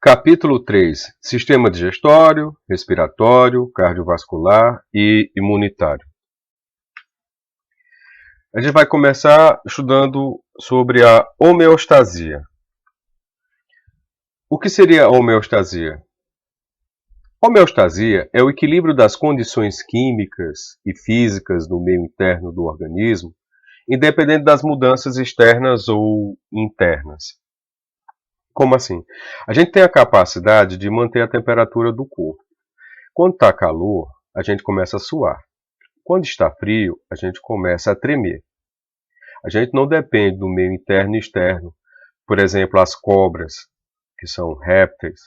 Capítulo 3: Sistema digestório, respiratório, cardiovascular e imunitário. A gente vai começar estudando sobre a homeostasia. O que seria a homeostasia? Homeostasia é o equilíbrio das condições químicas e físicas do meio interno do organismo, independente das mudanças externas ou internas. Como assim? A gente tem a capacidade de manter a temperatura do corpo. Quando está calor, a gente começa a suar. Quando está frio, a gente começa a tremer. A gente não depende do meio interno e externo. Por exemplo, as cobras, que são répteis,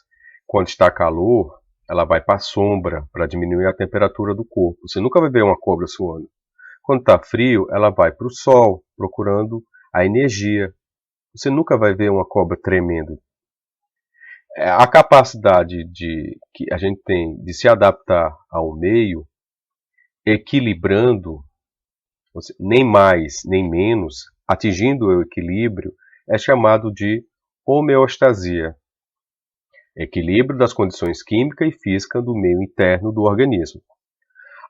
quando está calor, ela vai para a sombra para diminuir a temperatura do corpo. Você nunca vai ver uma cobra suando. Quando está frio, ela vai para o sol, procurando a energia. Você nunca vai ver uma cobra tremendo. A capacidade que a gente tem de se adaptar ao meio, equilibrando, nem mais nem menos, atingindo o equilíbrio, é chamado de homeostasia. Equilíbrio das condições química e física do meio interno do organismo.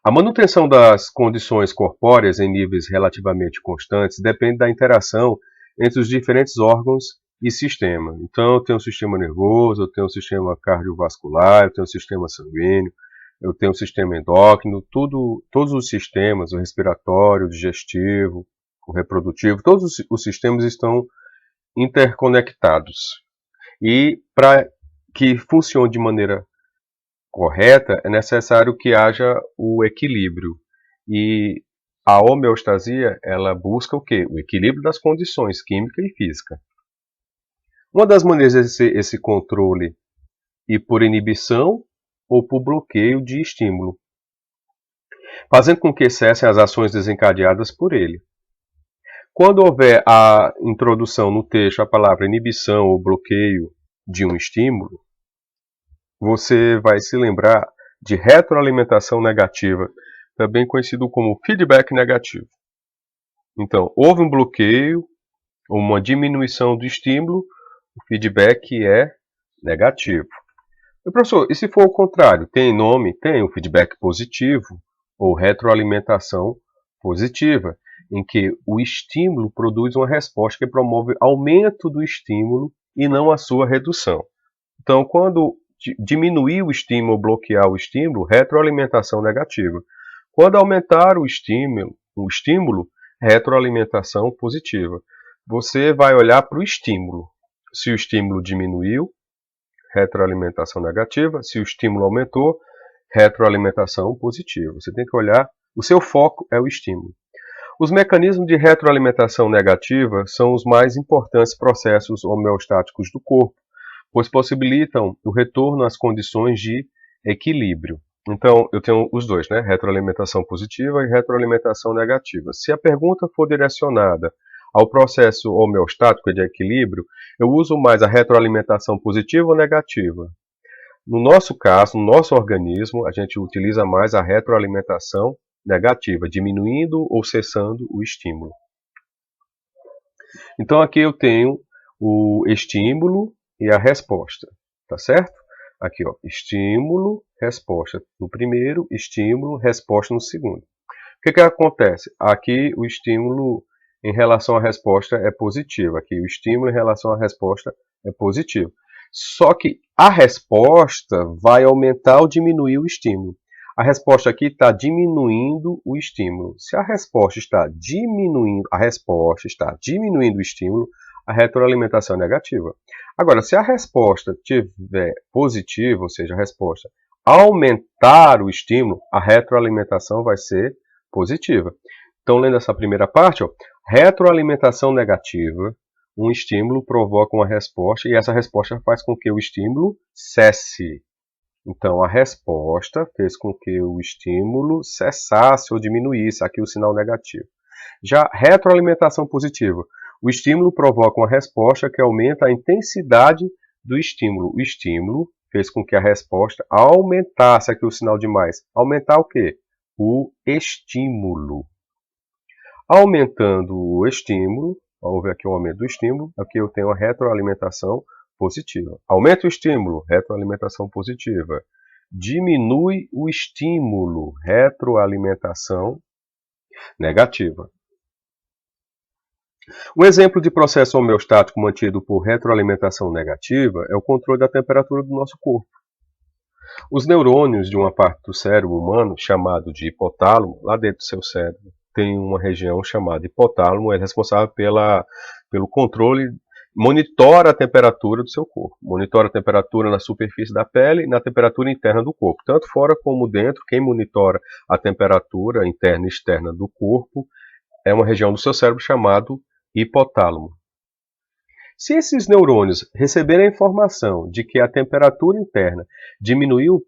A manutenção das condições corpóreas em níveis relativamente constantes depende da interação entre os diferentes órgãos e sistema. Então, eu tenho um sistema nervoso, eu tenho um sistema cardiovascular, eu tenho um sistema sanguíneo, eu tenho um sistema endócrino, todos os sistemas, o respiratório, o digestivo, o reprodutivo, todos os sistemas estão interconectados. E para que funcione de maneira correta, é necessário que haja o equilíbrio. E a homeostasia, ela busca o quê? O equilíbrio das condições química e física. Uma das maneiras de exercer esse controle é por inibição ou por bloqueio de estímulo, fazendo com que cessem as ações desencadeadas por ele. Quando houver a introdução no texto a palavra inibição ou bloqueio de um estímulo, você vai se lembrar de retroalimentação negativa, também conhecido como feedback negativo. Então, houve um bloqueio, uma diminuição do estímulo, o feedback é negativo. E, professor, e se for o contrário? Tem nome? Tem o feedback positivo ou retroalimentação positiva, em que o estímulo produz uma resposta que promove aumento do estímulo e não a sua redução. Então, quando diminuir o estímulo ou bloquear o estímulo, retroalimentação negativa. Quando aumentar o estímulo, retroalimentação positiva. Você vai olhar para o estímulo. Se o estímulo diminuiu, retroalimentação negativa. Se o estímulo aumentou, retroalimentação positiva. Você tem que olhar, o seu foco é o estímulo. Os mecanismos de retroalimentação negativa são os mais importantes processos homeostáticos do corpo, pois possibilitam o retorno às condições de equilíbrio. Então, eu tenho os dois, né? Retroalimentação positiva e retroalimentação negativa. Se a pergunta for direcionada ao processo homeostático de equilíbrio, eu uso mais a retroalimentação positiva ou negativa? No nosso caso, no nosso organismo, a gente utiliza mais a retroalimentação negativa, diminuindo ou cessando o estímulo. Então, aqui eu tenho o estímulo e a resposta, tá certo? Aqui, ó, estímulo, resposta no primeiro, estímulo, resposta no segundo. O que acontece? Aqui o estímulo em relação à resposta é positivo, aqui o estímulo em relação à resposta é positivo. Só que a resposta vai aumentar ou diminuir o estímulo. A resposta aqui está diminuindo o estímulo. Se a resposta está diminuindo o estímulo, a retroalimentação é negativa. Agora, se a resposta estiver positiva, ou seja, a resposta aumentar o estímulo, a retroalimentação vai ser positiva. Então, lendo essa primeira parte, ó, retroalimentação negativa, um estímulo provoca uma resposta e essa resposta faz com que o estímulo cesse. Então, a resposta fez com que o estímulo cessasse ou diminuísse, aqui o sinal negativo. Já retroalimentação positiva, o estímulo provoca uma resposta que aumenta a intensidade do estímulo. O estímulo fez com que a resposta aumentasse, aqui o sinal de mais. Aumentar o quê? O estímulo. Aumentando o estímulo, houve aqui um aumento do estímulo, aqui eu tenho a retroalimentação positiva. Aumenta o estímulo, retroalimentação positiva. Diminui o estímulo, retroalimentação negativa. Um exemplo de processo homeostático mantido por retroalimentação negativa é o controle da temperatura do nosso corpo. Os neurônios de uma parte do cérebro humano, chamado de hipotálamo, lá dentro do seu cérebro, tem uma região chamada hipotálamo, é responsável pelo controle, monitora a temperatura do seu corpo. Monitora a temperatura na superfície da pele e na temperatura interna do corpo. Tanto fora como dentro, quem monitora a temperatura interna e externa do corpo é uma região do seu cérebro chamado hipotálamo. Se esses neurônios receberem a informação de que a temperatura interna diminuiu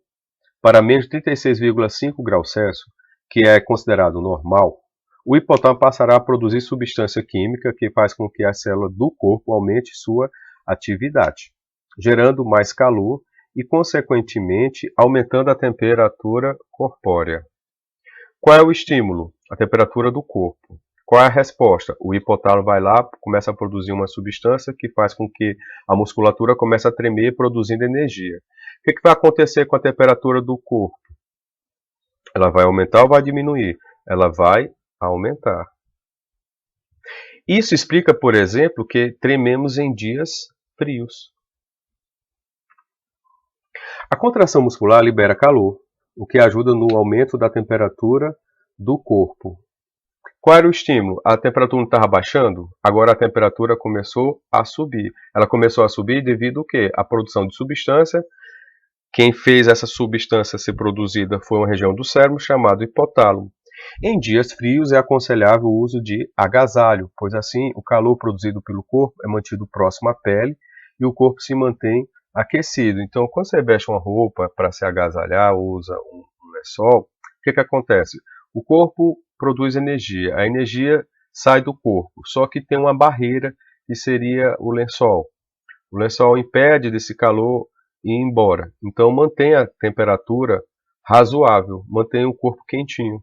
para menos de 36,5 graus Celsius, que é considerado normal, o hipotálamo passará a produzir substância química que faz com que a célula do corpo aumente sua atividade, gerando mais calor e, consequentemente, aumentando a temperatura corpórea. Qual é o estímulo? A temperatura do corpo. Qual é a resposta? O hipotálamo vai lá, começa a produzir uma substância que faz com que a musculatura comece a tremer, produzindo energia. O que vai acontecer com a temperatura do corpo? Ela vai aumentar ou vai diminuir? Ela vai aumentar. Isso explica, por exemplo, que trememos em dias frios. A contração muscular libera calor, o que ajuda no aumento da temperatura do corpo. Qual era o estímulo? A temperatura não estava baixando? Agora a temperatura começou a subir. Ela começou a subir devido ao quê? A produção de substância. Quem fez essa substância ser produzida foi uma região do cérebro chamada hipotálamo. Em dias frios é aconselhável o uso de agasalho, pois assim o calor produzido pelo corpo é mantido próximo à pele e o corpo se mantém aquecido. Então, quando você veste uma roupa para se agasalhar ou usa um lençol, o que acontece? O corpo produz energia, a energia sai do corpo, só que tem uma barreira que seria o lençol. O lençol impede desse calor ir embora, então mantém a temperatura razoável, mantém o corpo quentinho.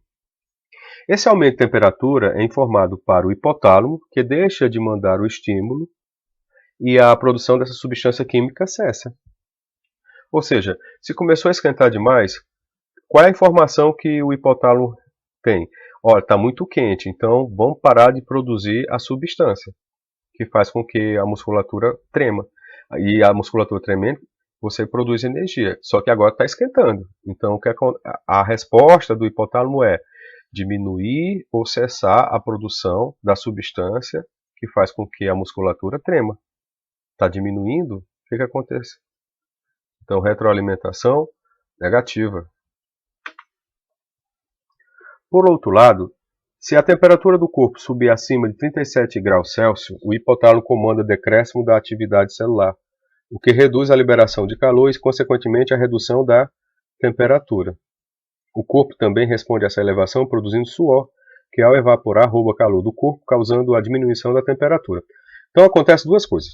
Esse aumento de temperatura é informado para o hipotálamo, que deixa de mandar o estímulo e a produção dessa substância química cessa. Ou seja, se começou a esquentar demais, qual é a informação que o hipotálamo tem? Olha, está muito quente, então vamos parar de produzir a substância, que faz com que a musculatura trema. E a musculatura tremendo, você produz energia, só que agora está esquentando. Então a resposta do hipotálamo é diminuir ou cessar a produção da substância que faz com que a musculatura trema. Está diminuindo, o que acontece? Então, retroalimentação negativa. Por outro lado, se a temperatura do corpo subir acima de 37 graus Celsius, o hipotálamo comanda decréscimo da atividade celular, o que reduz a liberação de calor e, consequentemente, a redução da temperatura. O corpo também responde a essa elevação produzindo suor, que ao evaporar rouba calor do corpo, causando a diminuição da temperatura. Então acontece duas coisas.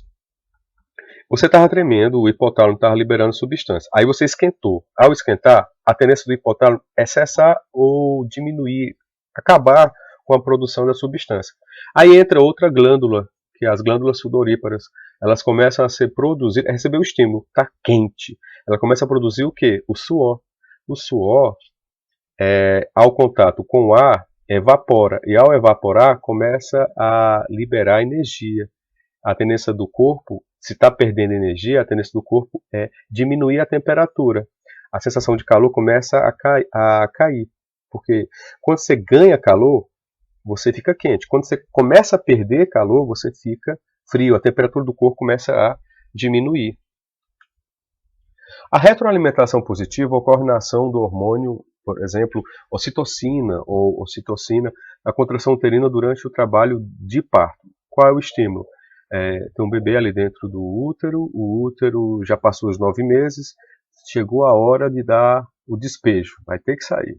Você estava tremendo, o hipotálamo estava liberando substância. Aí você esquentou. Ao esquentar, a tendência do hipotálamo é cessar ou diminuir, acabar com a produção da substância. Aí entra outra glândula, que é as glândulas sudoríparas. Elas começam a ser produzidas, a receber o estímulo, está quente. Ela começa a produzir o quê? O suor. O suor, ao contato com o ar, evapora. E ao evaporar, começa a liberar energia. A tendência do corpo, se está perdendo energia, a tendência do corpo é diminuir a temperatura. A sensação de calor começa a cair. Porque quando você ganha calor, você fica quente. Quando você começa a perder calor, você fica frio. A temperatura do corpo começa a diminuir. A retroalimentação positiva ocorre na ação do hormônio, por exemplo, ocitocina ou ocitocina, na contração uterina durante o trabalho de parto. Qual é o estímulo? Tem um bebê ali dentro do útero, o útero já passou os 9 meses, chegou a hora de dar o despejo, vai ter que sair.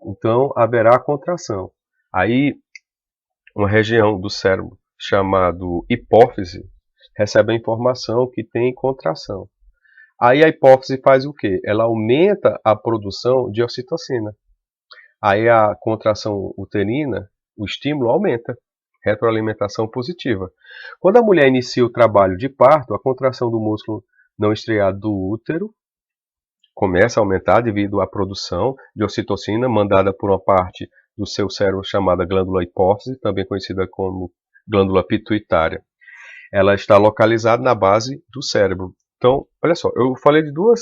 Então haverá contração. Aí uma região do cérebro chamado hipófise recebe a informação que tem contração. Aí a hipófise faz o quê? Ela aumenta a produção de ocitocina. Aí a contração uterina, o estímulo aumenta. retroalimentação positiva. Quando a mulher inicia o trabalho de parto, a contração do músculo não estriado do útero começa a aumentar devido à produção de ocitocina mandada por uma parte do seu cérebro chamada glândula hipófise, também conhecida como glândula pituitária. Ela está localizada na base do cérebro. Então, olha só, eu falei de duas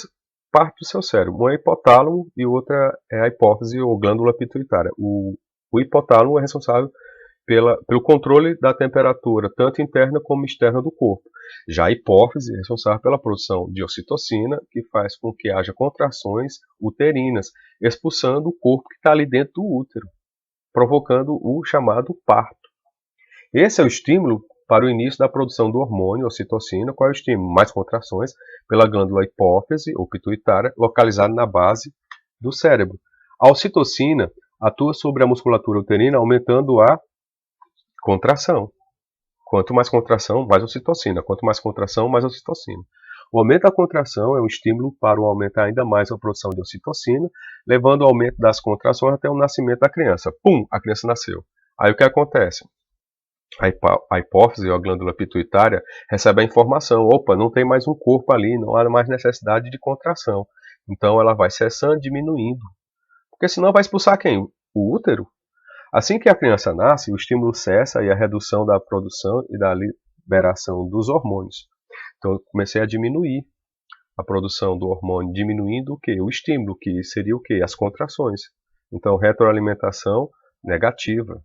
partes do seu cérebro. Uma é hipotálamo e outra é a hipófise ou glândula pituitária. O hipotálamo é responsável pelo controle da temperatura, tanto interna como externa do corpo. Já a hipófise é responsável pela produção de ocitocina, que faz com que haja contrações uterinas, expulsando o corpo que está ali dentro do útero, provocando o chamado parto. Esse é o estímulo para o início da produção do hormônio ocitocina. Qual é o estímulo? Mais contrações pela glândula hipófise ou pituitária, localizada na base do cérebro. A ocitocina atua sobre a musculatura uterina, aumentando a contração. Quanto mais contração, mais ocitocina. Quanto mais contração, mais ocitocina. O aumento da contração é um estímulo para o aumentar ainda mais a produção de ocitocina, levando ao aumento das contrações até o nascimento da criança. Pum! A criança nasceu. Aí o que acontece? A hipófise, ou a glândula pituitária, recebe a informação: opa, não tem mais um corpo ali, não há mais necessidade de contração. Então ela vai cessando, diminuindo. Porque senão vai expulsar quem? O útero. Assim que a criança nasce, o estímulo cessa e a redução da produção e da liberação dos hormônios. Então eu comecei a diminuir a produção do hormônio, diminuindo o quê? O estímulo, que seria o quê? As contrações. Então retroalimentação negativa.